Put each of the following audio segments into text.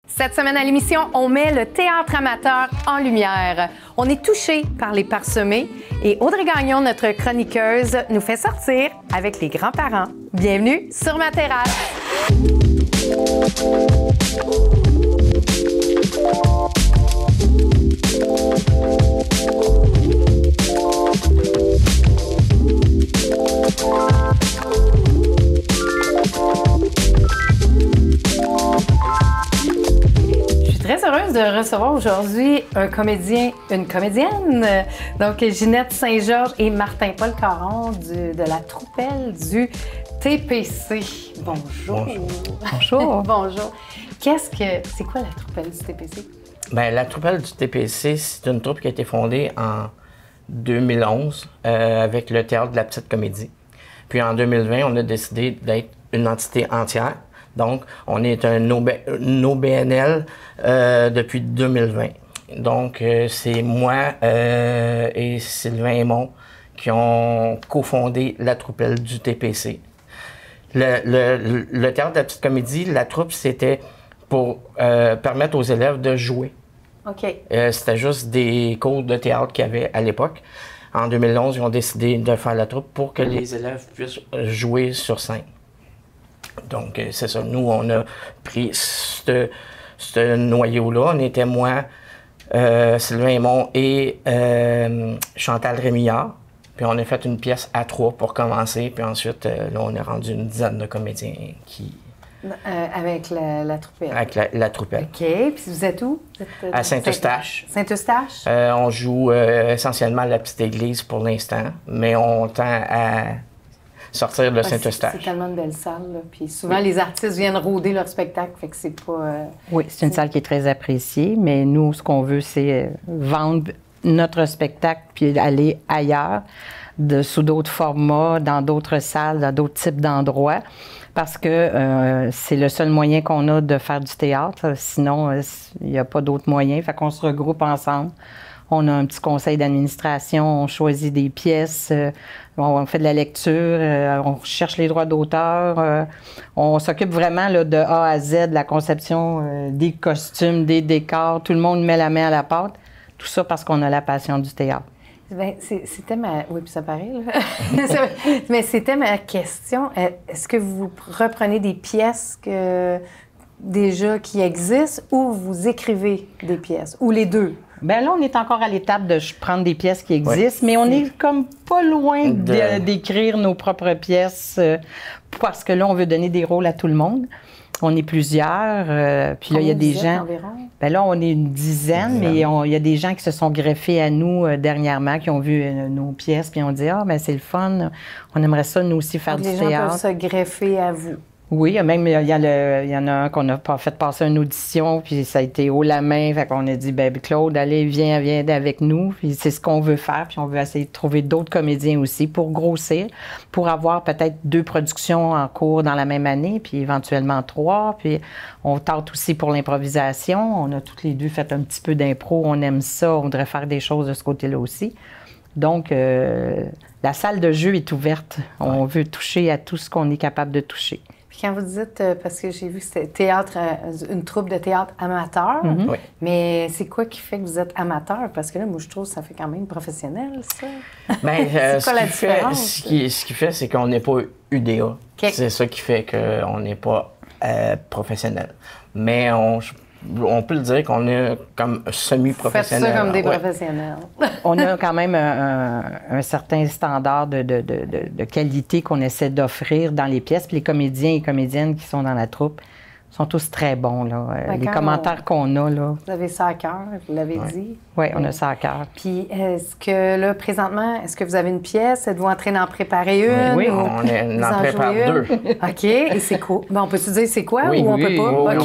Cette semaine à l'émission, on met le théâtre amateur en lumière. On est touché par les parsemés et Audrey Gagnon, notre chroniqueuse, nous fait sortir avec les grands-parents. Bienvenue sur ma terrasse. Très heureuse de recevoir aujourd'hui un comédien, une comédienne, donc Ginette Saint-Georges et Martin-Paul Caron de la Troupelle du TPC. Bonjour. Bonjour. Bonjour. C'est quoi la Troupelle du TPC? Bien, la Troupelle du TPC, c'est une troupe qui a été fondée en 2011 avec le Théâtre de la Petite Comédie. Puis en 2020, on a décidé d'être une entité entière. Donc, on est un OBNL depuis 2020. Donc, c'est moi et Sylvain Aymon qui ont cofondé la Troupelle du TPC. Le Théâtre de la Petite Comédie, la troupe, c'était pour permettre aux élèves de jouer. OK. C'était juste des cours de théâtre qu'il y avait à l'époque. En 2011, ils ont décidé de faire la troupe pour que les élèves puissent jouer sur scène. Donc, c'est ça. Nous, on a pris ce noyau-là. On était moi, Sylvain Aymon et Chantal Rémillard. Puis on a fait une pièce à 3 pour commencer. Puis ensuite, là, on est rendu une dizaine de comédiens qui... avec la Troupelle. Avec la Troupelle. OK. Puis vous êtes où? À Saint-Eustache. Saint-Eustache? On joue essentiellement à la Petite Église pour l'instant, mais on tend à sortir de Saint-Eustache. C'est tellement une belle salle, là. Puis souvent, les artistes viennent rôder leur spectacle, fait que c'est pas... Oui, c'est une salle qui est très appréciée, mais nous, ce qu'on veut, c'est vendre notre spectacle puis aller ailleurs, sous d'autres formats, dans d'autres salles, dans d'autres types d'endroits, parce que c'est le seul moyen qu'on a de faire du théâtre. Sinon, il n'y a pas d'autres moyens. Fait qu'on se regroupe ensemble. On a un petit conseil d'administration, on choisit des pièces, on fait de la lecture, on cherche les droits d'auteur. On s'occupe vraiment là, de A à Z, de la conception des costumes, des décors. Tout le monde met la main à la pâte. Tout ça parce qu'on a la passion du théâtre. Bien, c'était ma... Oui, puis ça paraît, là. Mais c'était ma question. Est-ce que vous reprenez des pièces déjà qui existent ou vous écrivez des pièces? Ou les deux? Bien là, on est encore à l'étape de prendre des pièces qui existent, mais on est comme pas loin d'écrire nos propres pièces parce que là, on veut donner des rôles à tout le monde. On est plusieurs, puis là, il y a des gens... Environ? Bien là, on est une dizaine, mais il y a des gens qui se sont greffés à nous dernièrement, qui ont vu nos pièces, puis ont dit « Ah, bien c'est le fun, on aimerait ça, nous aussi, faire du théâtre. » Les gens peuvent se greffer à vous. Oui, même il y en a un qu'on a fait passer une audition, puis ça a été haut la main, fait qu'on a dit ben Claude, allez, viens avec nous, puis c'est ce qu'on veut faire, puis on veut essayer de trouver d'autres comédiens aussi pour grossir, pour avoir peut-être 2 productions en cours dans la même année, puis éventuellement 3, puis on tente aussi pour l'improvisation, on a toutes les deux fait un petit peu d'impro, on aime ça, on voudrait faire des choses de ce côté-là aussi. Donc, la salle de jeu est ouverte, on veut toucher à tout ce qu'on est capable de toucher. Quand vous dites, parce que j'ai vu que c'était théâtre, une troupe de théâtre amateur, Oui. mais c'est quoi qui fait que vous êtes amateur? Parce que là, moi, je trouve que ça fait quand même professionnel, ça. Bien, c'est quoi la différence? Ce qui fait, c'est qu'on n'est pas UDA. Okay. C'est ça qui fait qu'on n'est pas professionnel. Mais on peut le dire qu'on est comme semi-professionnel. Faites ça comme des professionnels. On a quand même un certain standard de qualité qu'on essaie d'offrir dans les pièces. Puis les comédiens et comédiennes qui sont dans la troupe sont tous très bons, là. Les commentaires qu'on a, là. Vous avez ça à cœur, vous l'avez dit. Oui, on a ça à cœur. Puis est-ce que là, présentement, est-ce que vous avez une pièce? Êtes-vous en train d'en préparer une? Oui, on en prépare 2. OK. Et c'est quoi? Ben, on peut-tu dire c'est quoi oui, ou on peut pas?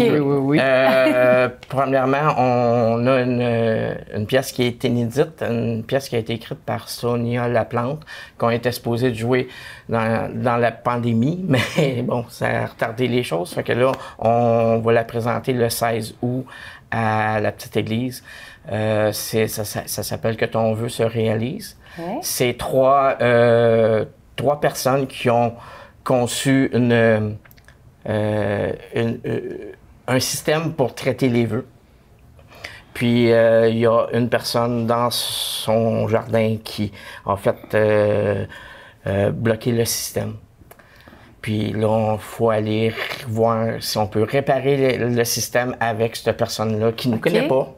Oui, OK. Premièrement, on a une pièce qui est inédite, une pièce qui a été écrite par Sonia Laplante, qu'on était supposé de jouer dans la pandémie, mais bon, ça a retardé les choses. Fait que là, on va la présenter le 16 août à la Petite Église. Ça s'appelle « Que ton vœu se réalise ». Ouais. C'est 3 3 personnes qui ont conçu un système pour traiter les vœux. Puis, il y a une personne dans son jardin qui a fait bloquer le système. Puis là, il faut aller voir si on peut réparer le système avec cette personne-là qui ne nous connaît pas.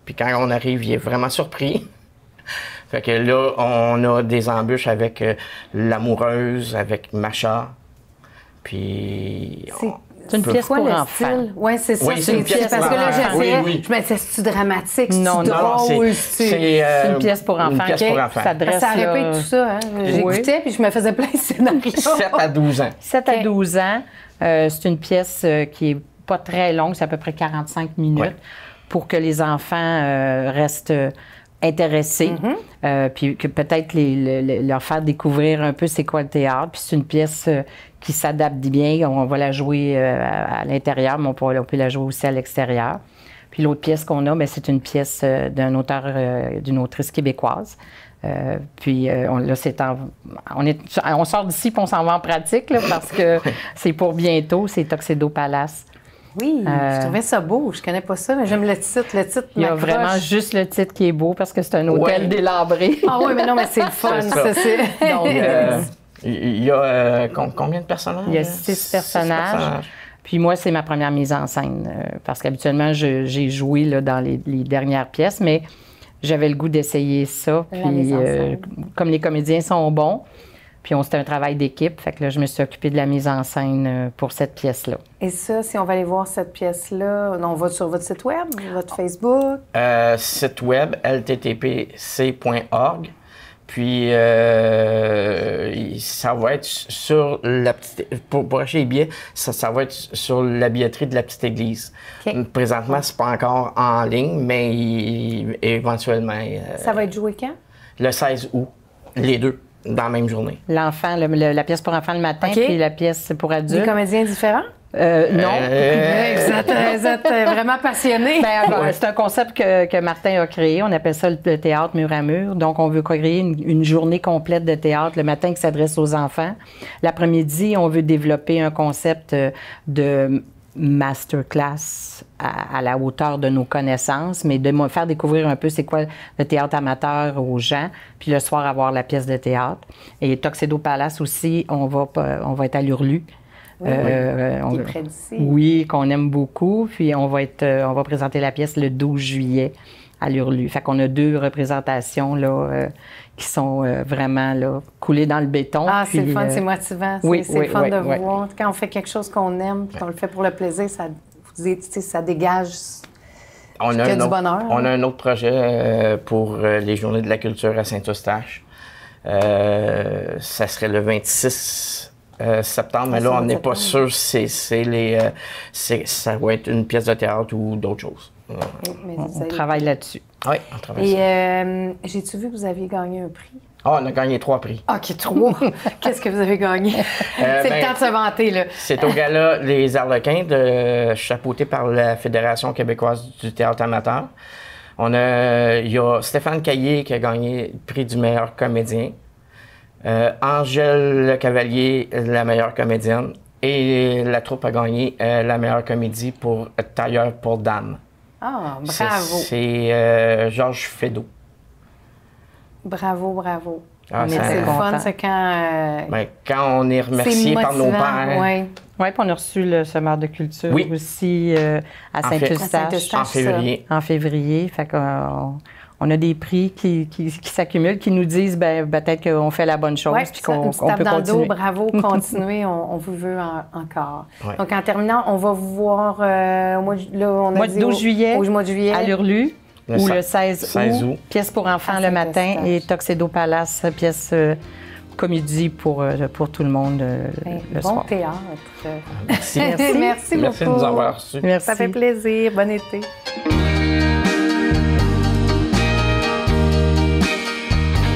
Puis quand on arrive, il est vraiment surpris. Fait que là, on a des embûches avec l'amoureuse, avec Macha. Puis... C'est une pièce pour enfants. Oui, c'est ça. Oui, c'est une pièce parce que là, j'essayais, oui. je me disais, c'est-tu dramatique, non, drôle? C'est une pièce pour enfants. Une pièce pour enfants. Ça répète tout ça. Hein? J'écoutais, puis je me faisais plein de scénarios. 7 à 12 ans. 7 à 12 ans. C'est une pièce qui est pas très longue, c'est à peu près 45 minutes pour que les enfants restent intéressés, puis que peut-être leur faire découvrir un peu c'est quoi le théâtre. Puis c'est une pièce qui s'adapte bien. On va la jouer à l'intérieur, mais on peut la jouer aussi à l'extérieur. Puis l'autre pièce qu'on a, bien, c'est une pièce d'un auteur, d'une autrice québécoise. Puis là, on sort d'ici puis on s'en va en pratique là, parce que c'est pour bientôt, c'est Tuxedo Palace. Oui, je trouvais ça beau. Je connais pas ça, mais j'aime le titre. Le titre il y a m'accroche. Vraiment juste le titre qui est beau parce que c'est un hôtel délabré. Ah oui, mais non, mais c'est le fun. Donc, il y a combien de personnages? Il y a 6 personnages. Puis moi, c'est ma première mise en scène parce qu'habituellement, j'ai joué là, dans les dernières pièces, mais j'avais le goût d'essayer ça. Puis comme les comédiens sont bons, puis c'était un travail d'équipe, fait que là, je me suis occupée de la mise en scène pour cette pièce-là. Et ça, si on va aller voir cette pièce-là, on va sur votre site web, votre Facebook? Site web, lttpc.org. Puis, ça va être sur la petite... Pour acheter les billets, ça va être sur la billetterie de la petite église. Okay. Présentement, c'est pas encore en ligne, mais éventuellement... ça va être joué quand? Le 16 août, les deux, dans la même journée. L'enfant, la pièce pour enfants le matin, puis la pièce pour adultes. Des comédiens différents? Non. Vous êtes vraiment passionné. C'est un concept que Martin a créé. On appelle ça le théâtre mur à mur. Donc, on veut créer une journée complète de théâtre le matin qui s'adresse aux enfants. L'après-midi, on veut développer un concept de masterclass à la hauteur de nos connaissances, mais de faire découvrir un peu c'est quoi le théâtre amateur aux gens, puis le soir avoir la pièce de théâtre. Et Tuxedo Palace aussi, on va être à l'Hurlu. Qui est près d'ici. Oui, qu'on aime beaucoup. Puis on va présenter la pièce le 12 juillet à l'Hurlu. Fait qu'on a 2 représentations là, qui sont vraiment là, coulées dans le béton. Ah, c'est le fun, c'est motivant. C'est le fun de voir. Quand on fait quelque chose qu'on aime, puis qu'on le fait pour le plaisir, ça dégage du bonheur. On a un autre projet pour les Journées de la culture à Saint-Eustache. Ça serait le 26 septembre, mais là, on n'est pas sûr si ça va être une pièce de théâtre ou d'autres choses. On travaille là-dessus. Oui, on travaille Et j'ai-tu vu que vous aviez gagné un prix? Ah, on a gagné 3 prix. OK, 3. Qu'est-ce que vous avez gagné? C'est le temps de se vanter, là. C'est au gala Les Arlequins, chapeauté par la Fédération québécoise du théâtre amateur. Il y a Stéphane Caillé qui a gagné le prix du meilleur comédien. Angèle Le Cavalier, la meilleure comédienne. Et la troupe a gagné la meilleure comédie pour Tailleur pour dames. Ah, bravo! C'est Georges Feydeau. Bravo. Ah, mais c'est le fun, c'est quand... quand on est remercié par nos pairs. Oui, puis on a reçu le Semeur de culture aussi à Saint-Eustache. En février. En février. Fait qu'on a des prix qui s'accumulent, qui nous disent peut-être qu'on fait la bonne chose puis qu'on peut dans continuer. Le dos, bravo, continuez, on vous veut encore. Ouais. Donc, en terminant, on va vous voir au mois de 12 juillet, au mois de juillet à l'Hurlu. Ou le 16 août, pièce pour enfants le matin et Tuxedo Palace, pièce comédie pour tout le monde le bon soir. Théâtre. Merci. Merci beaucoup. Merci de nous avoir reçus. Merci. Ça fait plaisir. Bon été.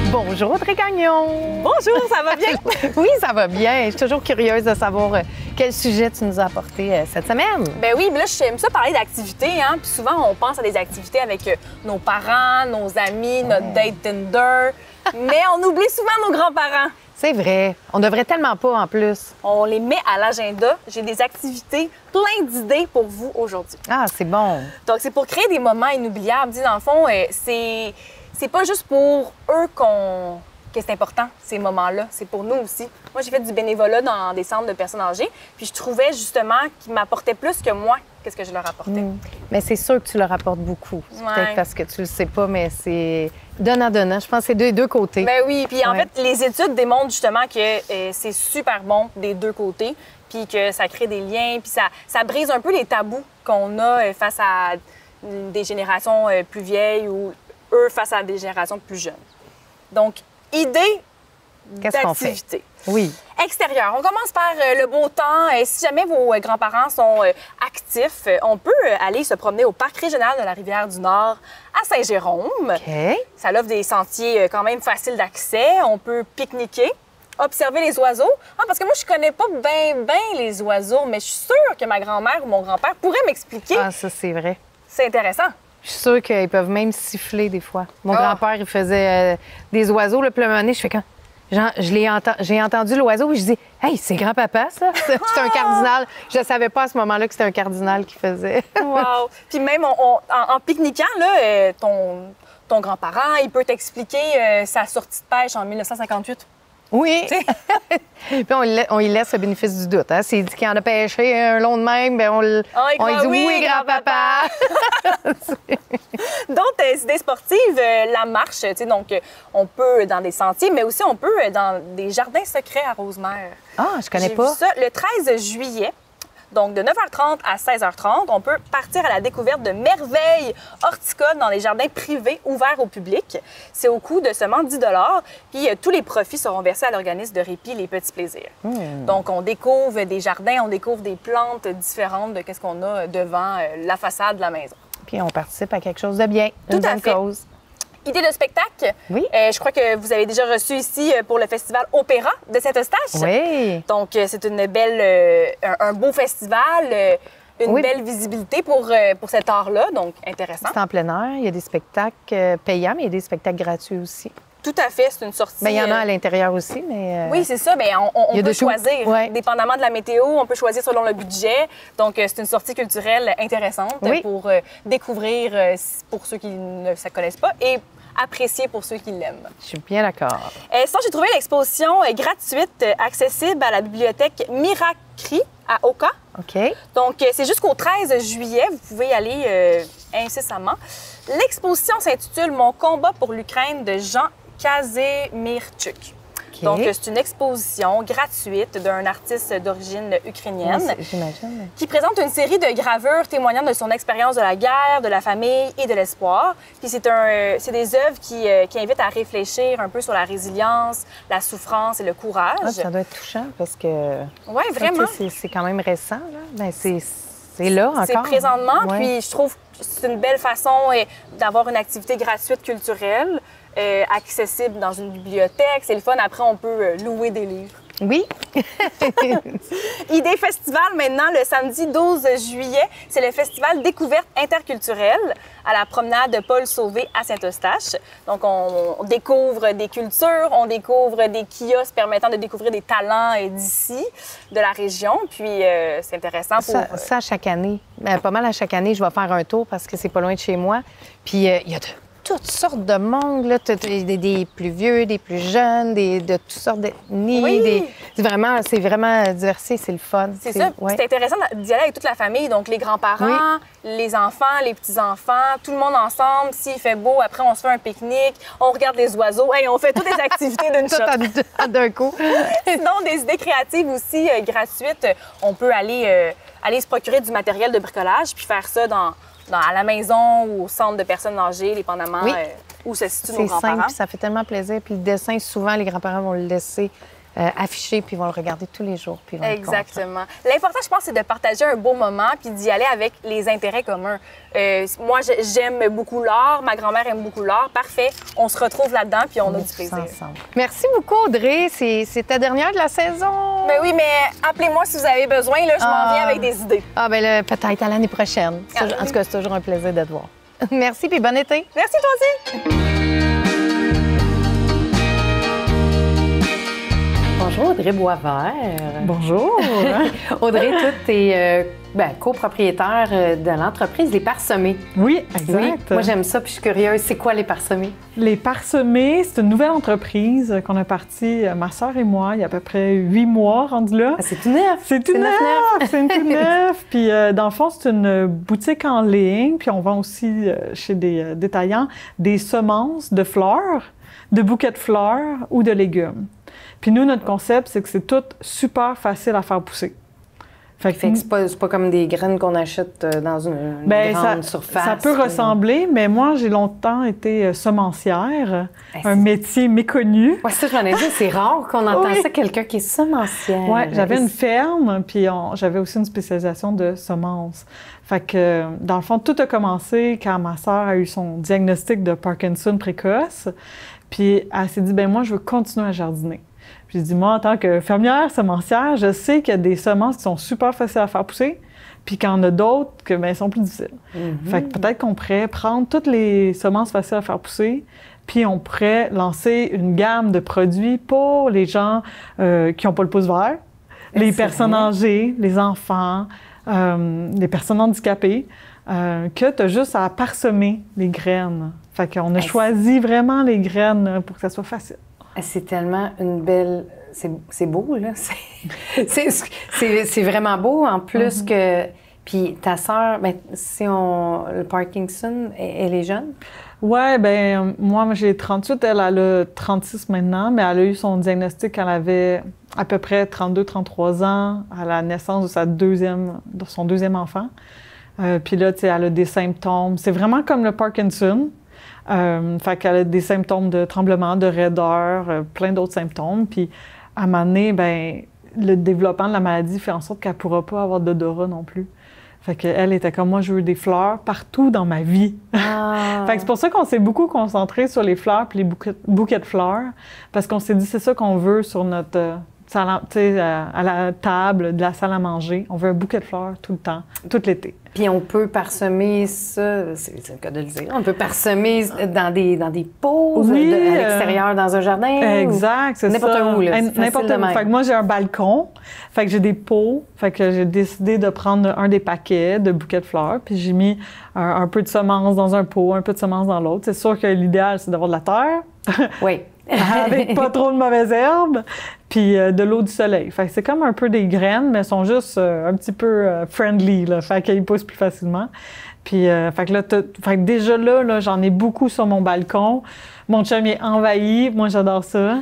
Bonjour Audrey Gagnon. Bonjour, ça va bien? Oui, ça va bien. Je suis toujours curieuse de savoir quel sujet tu nous as apporté cette semaine. Ben oui, mais là, j'aime ça parler d'activités, hein. Puis souvent, on pense à des activités avec nos parents, nos amis, notre date Tinder. Mais on oublie souvent nos grands-parents. C'est vrai. On devrait tellement pas, en plus. On les met à l'agenda. J'ai des activités, plein d'idées pour vous aujourd'hui. Ah, c'est bon. Donc, c'est pour créer des moments inoubliables. Dis, dans le fond, c'est pas juste pour eux que c'est important, ces moments-là. C'est pour nous aussi. Moi, j'ai fait du bénévolat dans des centres de personnes âgées, puis je trouvais justement qu'ils m'apportaient plus que moi, qu'est-ce que je leur apportais. Mais c'est sûr que tu leur apportes beaucoup. C'est Ouais. peut-être parce que tu le sais pas, mais c'est donnant-donnant. Je pense que c'est des deux côtés. Ben oui, puis en Ouais. fait, les études démontrent justement que c'est super bon des deux côtés, puis que ça crée des liens, puis ça brise un peu les tabous qu'on a face à des générations plus vieilles ou eux face à des générations plus jeunes. Donc, idée Qu'est-ce qu'on fait? d'activité. Oui. Extérieur. On commence par le beau temps. Si jamais vos grands-parents sont actifs, on peut aller se promener au parc régional de la Rivière-du-Nord à Saint-Jérôme. OK. Ça offre des sentiers quand même faciles d'accès. On peut pique-niquer, observer les oiseaux. Ah, parce que moi, je connais pas bien les oiseaux, mais je suis sûre que ma grand-mère ou mon grand-père pourraient m'expliquer. Ah, ça, c'est vrai. C'est intéressant. Je suis sûre qu'ils peuvent même siffler des fois. Mon Ah. grand-père, il faisait des oiseaux. Puis à un moment donné, je fais quand... J'ai entendu l'oiseau et je dis « Hey, c'est grand-papa, ça! » C'est un cardinal. Je ne savais pas à ce moment-là que c'était un cardinal qui faisait. Wow! Puis même en pique-niquant, là, ton grand-parent, il peut t'expliquer sa sortie de pêche en 1958. Oui! Puis on y laisse le bénéfice du doute. Hein? S'il dit qu'il en a pêché un long de même, bien, on lui dit « Oui, grand-papa! » D'autres idées sportives, la marche, tu sais, donc on peut dans des sentiers, mais aussi on peut dans des jardins secrets à Rosemère. Ah, je connais J'ai pas. vu ça le 13 juillet. Donc, de 9h30 à 16h30, on peut partir à la découverte de merveilles horticoles dans des jardins privés ouverts au public. C'est au coût de seulement 10 $. Puis, tous les profits seront versés à l'organisme de répit Les Petits Plaisirs. Donc, on découvre des jardins, on découvre des plantes différentes de ce qu'on a devant la façade de la maison. Puis on participe à quelque chose de bien, Tout une à bonne fait. cause. Idée de spectacle. Oui. Je crois que vous avez déjà reçu ici pour le festival Opéra de Saint-Eustache. Oui. Donc, c'est une belle, un beau festival, une Oui. belle visibilité pour cet art-là. Donc, intéressant. C'est en plein air. Il y a des spectacles payants, mais il y a des spectacles gratuits aussi. Tout à fait, c'est une sortie. Bien, il y en a à l'intérieur aussi, mais... Oui, c'est ça. Mais on il y a peut de tout. choisir. Ouais. Dépendamment de la météo, on peut choisir selon le budget. Donc, c'est une sortie culturelle intéressante Oui. pour découvrir pour ceux qui ne se connaissent pas et apprécier pour ceux qui l'aiment. Je suis bien d'accord. Sinon, j'ai trouvé l'exposition gratuite accessible à la bibliothèque Miracri à Oka. OK. Donc, c'est jusqu'au 13 juillet. Vous pouvez y aller incessamment. L'exposition s'intitule « Mon combat pour l'Ukraine » de Jean Kazemirchuk. OK. Donc, c'est une exposition gratuite d'un artiste d'origine ukrainienne Ouais, j'imagine. qui présente une série de gravures témoignant de son expérience de la guerre, de la famille et de l'espoir. Puis c'est des œuvres qui invitent à réfléchir un peu sur la résilience, la souffrance et le courage. Ah, ça doit être touchant parce que... Oui, vraiment. C'est quand même récent, là. Ben, c'est là encore. C'est présentement, Ouais. puis je trouve que c'est une belle façon d'avoir une activité gratuite culturelle, accessible dans une bibliothèque. C'est le fun. Après, on peut louer des livres. Oui. Idée festival maintenant, le samedi 12 juillet, c'est le festival Découverte interculturelle à la promenade de Paul Sauvé à Saint-Eustache. Donc, on découvre des cultures, on découvre des kiosques permettant de découvrir des talents d'ici, de la région. Puis, c'est intéressant pour... Ça, chaque année. Pas mal à chaque année, je vais faire un tour parce que c'est pas loin de chez moi. Puis, il y a toutes sortes de monde, là. Des plus vieux, des plus jeunes, de toutes sortes d'ethnies. Oui. C'est vraiment diversifié, c'est le fun. C'est ça. ouais. C'est intéressant d'y aller avec toute la famille, donc les grands-parents, les enfants, les petits-enfants, tout le monde ensemble. S'il fait beau, après, on se fait un pique-nique, on regarde les oiseaux. Hey, on fait toutes les activités d'une shot. Tout d'un coup. Sinon, des idées créatives aussi gratuites. On peut aller se procurer du matériel de bricolage puis faire ça à la maison ou au centre de personnes âgées, dépendamment où se situent nos C'est grands-parents. simple, puis ça fait tellement plaisir. Puis le dessin, souvent, les grands-parents vont le laisser affiché, puis ils vont le regarder tous les jours. Puis ils vont être contents. Exactement. L'important, je pense, c'est de partager un beau moment puis d'y aller avec les intérêts communs. Moi, j'aime beaucoup l'art. Ma grand-mère aime beaucoup l'art. Parfait. On se retrouve là-dedans puis on a du Tous plaisir. ensemble. Merci beaucoup, Audrey. C'est ta dernière de la saison. Mais oui, mais appelez-moi si vous avez besoin. Là, je m'en viens avec des idées. Ah, bien là, peut-être à l'année prochaine. En tout cas, c'est toujours un plaisir de te voir. Merci, puis bon été. Merci, toi aussi. Audrey Boisvert. Bonjour. Audrey, toi, tu es copropriétaire de l'entreprise Les Parsemés. Oui, exact. Oui, moi, j'aime ça, puis je suis curieuse. C'est quoi Les Parsemés? Les Parsemés, c'est une nouvelle entreprise qu'on a partie, ma sœur et moi, il y a à peu près 8 mois rendu là. Ah, c'est tout neuf! C'est tout neuf! C'est tout neuf! Puis, dans le fond, c'est une boutique en ligne, puis on vend aussi chez des détaillants des semences de fleurs, de bouquets de fleurs ou de légumes. Puis nous, notre concept, c'est que c'est tout super facile à faire pousser. Fait que c'est pas comme des graines qu'on achète dans une grande surface. Ça peut ressembler, mais moi, j'ai longtemps été semencière, un métier méconnu. Oui, ça, j'en ai dit, c'est rare qu'on entend ça, quelqu'un qui est semencière. Oui, j'avais une ferme, puis j'avais aussi une spécialisation de semences. Fait que, dans le fond, tout a commencé quand ma sœur a eu son diagnostic de Parkinson précoce, puis elle s'est dit, ben moi, je veux continuer à jardiner. Puis je dis, moi, en tant que fermière semencière, je sais qu'il y a des semences qui sont super faciles à faire pousser, puis qu'il y en a d'autres que, bien, sont plus difficiles. Fait que peut-être qu'on pourrait prendre toutes les semences faciles à faire pousser, puis on pourrait lancer une gamme de produits pour les gens qui n'ont pas le pouce vert, les personnes âgées, les enfants, les personnes handicapées, que tu as juste à parsemer les graines. Fait qu'on a choisi vraiment les graines pour que ça soit facile. C'est tellement une belle... C'est beau, là. C'est vraiment beau, en plus que... Puis ta sœur, le Parkinson, elle est jeune? Oui, bien, moi, j'ai 38, elle a 36 maintenant, mais elle a eu son diagnostic quand elle avait à peu près 32-33 ans, à la naissance de son deuxième enfant. Puis là, tu sais, elle a des symptômes. C'est vraiment comme le Parkinson. Fait qu'elle a des symptômes de tremblement, de raideur, plein d'autres symptômes. Puis, à un moment donné, bien, le développement de la maladie fait en sorte qu'elle ne pourra pas avoir d'odorat non plus. Fait qu'elle était comme moi, je veux des fleurs partout dans ma vie. Fait que c'est pour ça qu'on s'est beaucoup concentré sur les fleurs puis les bouquets de fleurs, parce qu'on s'est dit, c'est ça qu'on veut sur notre... à la table de la salle à manger. On veut un bouquet de fleurs tout le temps, tout l'été. Puis on peut parsemer ça, c'est le cas de le dire, on peut parsemer dans des pots, à l'extérieur, dans un jardin. Exact, c'est ça. N'importe où, là. N'importe où. Fait que moi, j'ai un balcon, fait que j'ai des pots, fait que j'ai décidé de prendre un des paquets de bouquets de fleurs, puis j'ai mis un peu de semences dans un pot, un peu de semences dans l'autre. C'est sûr que l'idéal, c'est d'avoir de la terre. Oui. Avec pas trop de mauvaises herbes, puis de l'eau du soleil. Fait que c'est comme un peu des graines, mais elles sont juste un petit peu friendly, là, fait qu'elles poussent plus facilement. Puis, fait que déjà là, j'en ai beaucoup sur mon balcon. Mon chum est envahi, moi j'adore ça.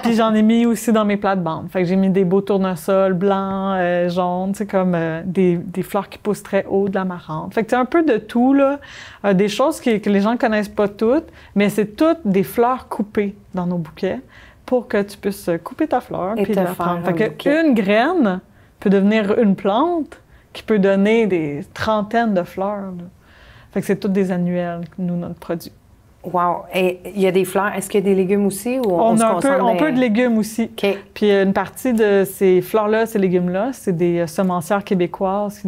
Puis j'en ai mis aussi dans mes plates-bandes. Fait que j'ai mis des beaux tournesols blancs, jaunes, tu sais, comme des fleurs qui poussent très haut, de l'amarante. Fait que c'est un peu de tout, là. Des choses que les gens ne connaissent pas toutes, mais c'est toutes des fleurs coupées dans nos bouquets pour que tu puisses couper ta fleur puis la prendre. Fait qu'une graine peut devenir une plante qui peut donner des trentaines de fleurs, là. Fait que c'est toutes des annuelles, nous, notre produit. Wow! Et il y a des fleurs. Est-ce qu'il y a des légumes aussi? Ou on a un peu de légumes aussi. Okay. Puis une partie de ces fleurs-là, ces légumes-là, c'est des semencières québécoises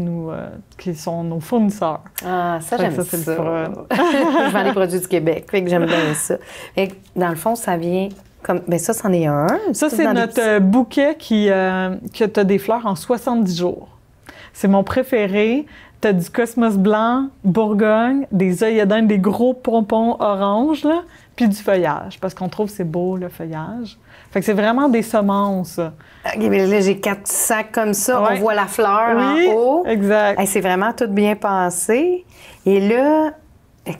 qui sont nos fournisseurs. Ah, ça, j'aime ça. Je vends les produits du Québec, fait que j'aime bien ça. Et dans le fond, ça vient... Bien, ça, c'en est un. Ça, c'est notre bouquet que tu as des fleurs en 70 jours. C'est mon préféré. Tu as du cosmos blanc, Bourgogne, des œillets des gros pompons oranges, là, puis du feuillage, parce qu'on trouve que c'est beau, le feuillage. Fait que c'est vraiment des semences. OK, mais là, j'ai 4 sacs comme ça. Ouais. On voit la fleur en haut. Exact. C'est vraiment tout bien pensé. Et là...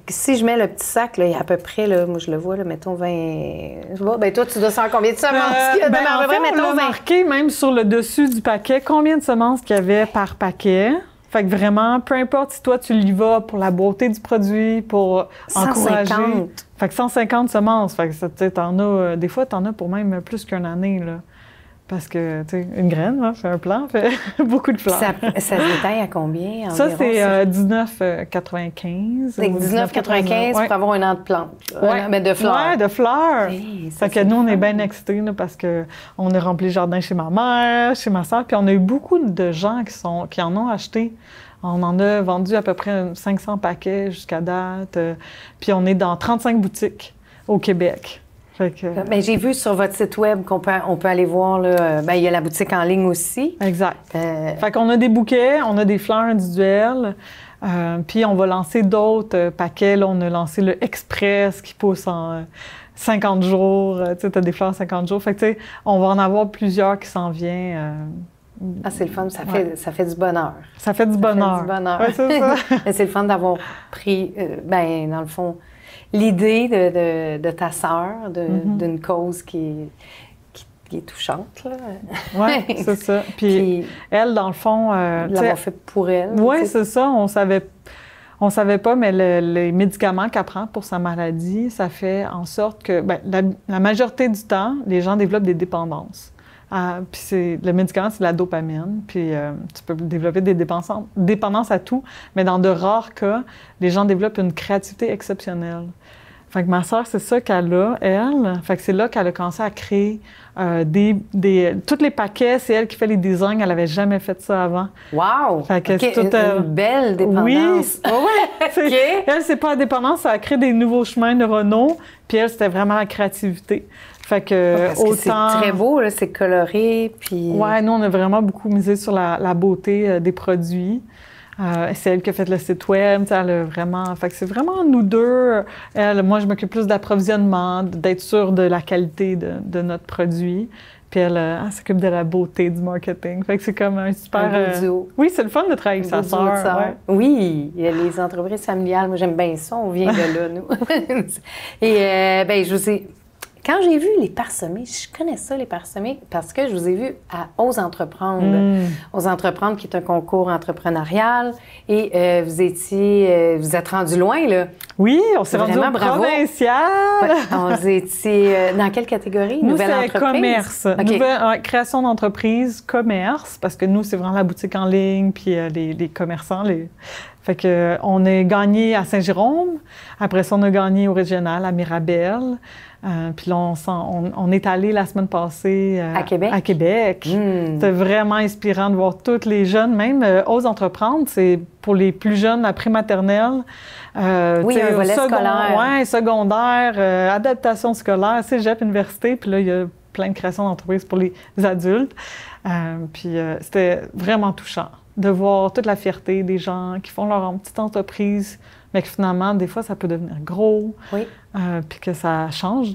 Si je mets le petit sac, là, il y a à peu près, là, moi je le vois, là, mettons 20... Je vois, ben toi, tu dois savoir combien de semences qu'il y a. En fait, on l'a marqué même sur le dessus du paquet, combien de semences qu'il y avait par paquet. Fait que vraiment, peu importe si toi, tu y vas pour la beauté du produit, pour 150. Encourager. Fait que 150 semences. Fait que tu sais, des fois, t'en as pour même plus qu'une année, là. Parce que, tu sais, une graine, là, fait un plant, fait beaucoup de fleurs. Ça se détaille à combien environ? Ça, c'est 19,95. C'est 19,95 pour avoir un an de plante. Mais de fleurs. Oui, de fleurs. Hey, fait que nous, on est bien excités là, parce qu'on a rempli le jardin chez ma mère, chez ma soeur, puis on a eu beaucoup de gens qui en ont acheté. On en a vendu à peu près 500 paquets jusqu'à date. Puis on est dans 35 boutiques au Québec. Fait que, Ben, j'ai vu sur votre site web qu'on peut aller voir, là, ben, il y a la boutique en ligne aussi. exact. Fait qu'on a des bouquets, on a des fleurs individuelles, puis on va lancer d'autres paquets. Là, on a lancé le Express qui pousse en 50 jours. Tu sais, t'as des fleurs en 50 jours. Fait que, tu sais, on va en avoir plusieurs qui s'en viennent. Ah, c'est le fun, ça fait du bonheur. Ça fait du bonheur. Ça fait du bonheur. Ouais, c'est ça. Mais c'est le fun d'avoir pris, ben, dans le fond, l'idée de ta sœur, d'une cause qui est touchante, là. Oui, c'est ça. Puis elle, dans le fond... l'avoir fait pour elle. Oui, c'est ça. On savait pas, mais les médicaments qu'elle prend pour sa maladie, ça fait en sorte que, ben, la majorité du temps, les gens développent des dépendances. Puis le médicament, c'est la dopamine. Puis tu peux développer des dépendances à tout, mais dans de rares cas, les gens développent une créativité exceptionnelle. Fait que ma sœur, c'est ça qu'elle a, elle. Fait que c'est là qu'elle a commencé à créer tous les paquets. C'est elle qui fait les designs. Elle n'avait jamais fait ça avant. Wow! Fait que c'est une belle dépendance. Oui! Ouais. Elle, c'est pas la dépendance, ça a créé des nouveaux chemins neuronaux. Puis elle, c'était vraiment la créativité. Fait que parce que c'est très beau, là, c'est coloré, puis... Ouais, nous, on a vraiment beaucoup misé sur la beauté des produits. C'est elle qui a fait le site web, elle a vraiment... Fait que c'est vraiment nous deux. Moi, je m'occupe plus d'approvisionnement, d'être sûre de la qualité de notre produit. Puis elle s'occupe de la beauté du marketing. Fait que c'est comme un super... Un duo. Oui, c'est le fun de travailler avec sa sœur. Ouais. Oui, il y a les entreprises familiales. Moi, j'aime bien ça. On vient de là, nous. Et ben, je vous ai... Quand j'ai vu les parsemés, je connais ça, les parsemés, parce que je vous ai vu à Ose Entreprendre. Ose Entreprendre, qui est un concours entrepreneurial. Et vous êtes rendu loin, là. Oui, on s'est rendu au provincial. Ouais, on était dans quelle catégorie? Nous, Nouvelle c'est entreprise? commerce. Okay. Création d'entreprise, commerce, parce que nous, c'est vraiment la boutique en ligne, puis les commerçants. Fait que on a gagné à Saint-Jérôme. Après ça, on a gagné au régional à Mirabel. Puis là, on est allé la semaine passée à Québec. C'était vraiment inspirant de voir tous les jeunes, même Ose Entreprendre, c'est pour les plus jeunes, la prématernelle. Oui, un volet scolaire. Oui, secondaire, adaptation scolaire, cégep, université. Puis là, il y a plein de créations d'entreprises pour les adultes. Puis c'était vraiment touchant de voir toute la fierté des gens qui font leur petite entreprise, mais que finalement, des fois, ça peut devenir gros. Oui. Puis que ça change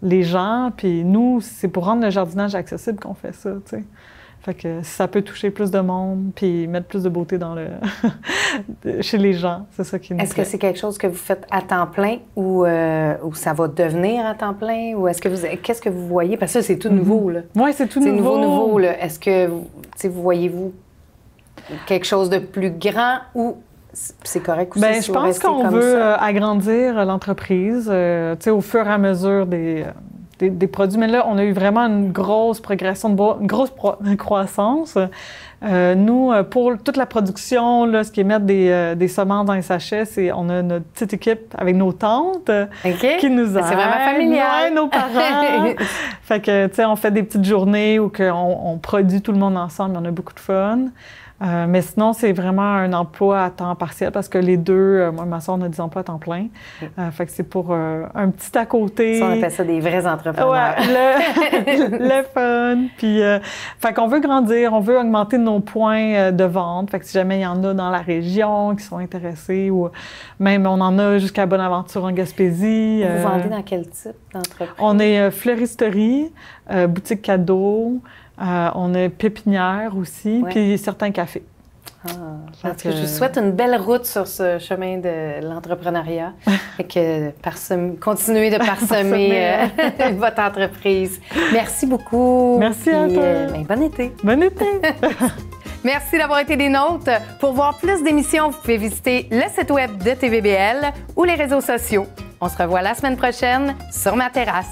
les gens. Puis nous, c'est pour rendre le jardinage accessible qu'on fait ça, tu sais. Fait que si ça peut toucher plus de monde, puis mettre plus de beauté chez les gens, c'est ça qui nous Est-ce que c'est quelque chose que vous faites à temps plein ou ça va devenir à temps plein? Ou qu'est-ce que vous voyez? Parce que ça, c'est tout nouveau, là. Oui, c'est tout nouveau. C'est nouveau, là. Est-ce que, vous voyez-vous quelque chose de plus grand ou c'est correct aussi? Bien, je pense qu'on veut agrandir l'entreprise, tu sais, au fur et à mesure des produits. Mais là, on a eu vraiment une grosse progression, une grosse croissance. Nous, pour toute la production, là, ce qui est mettre des semences dans les sachets, on a notre petite équipe avec nos tantes qui nous aident. C'est vraiment familial. Ouais, nos parents. Fait que, tu sais, on fait des petites journées où on produit tout le monde ensemble. On a beaucoup de fun. Mais sinon, c'est vraiment un emploi à temps partiel parce que les deux, moi et ma soeur, on a des emplois à temps plein. Fait que c'est pour un petit à côté. Ça, on appelle ça des vrais entrepreneurs. Ouais, le fun. Puis, fait qu'on veut grandir, on veut augmenter nos points de vente. Fait que si jamais il y en a dans la région qui sont intéressés ou même on en a jusqu'à Bonaventure en Gaspésie. Vous vendez dans quel type d'entreprise? On est fleuristerie, boutique cadeau. On a pépinière aussi, puis certains cafés. Parce que je vous souhaite une belle route sur ce chemin de l'entrepreneuriat et que continuez de parsemer votre entreprise. Merci beaucoup. Merci à toi. Bon été. Bon été. Merci d'avoir été des nôtres. Pour voir plus d'émissions, vous pouvez visiter le site web de TVBL ou les réseaux sociaux. On se revoit la semaine prochaine sur ma terrasse.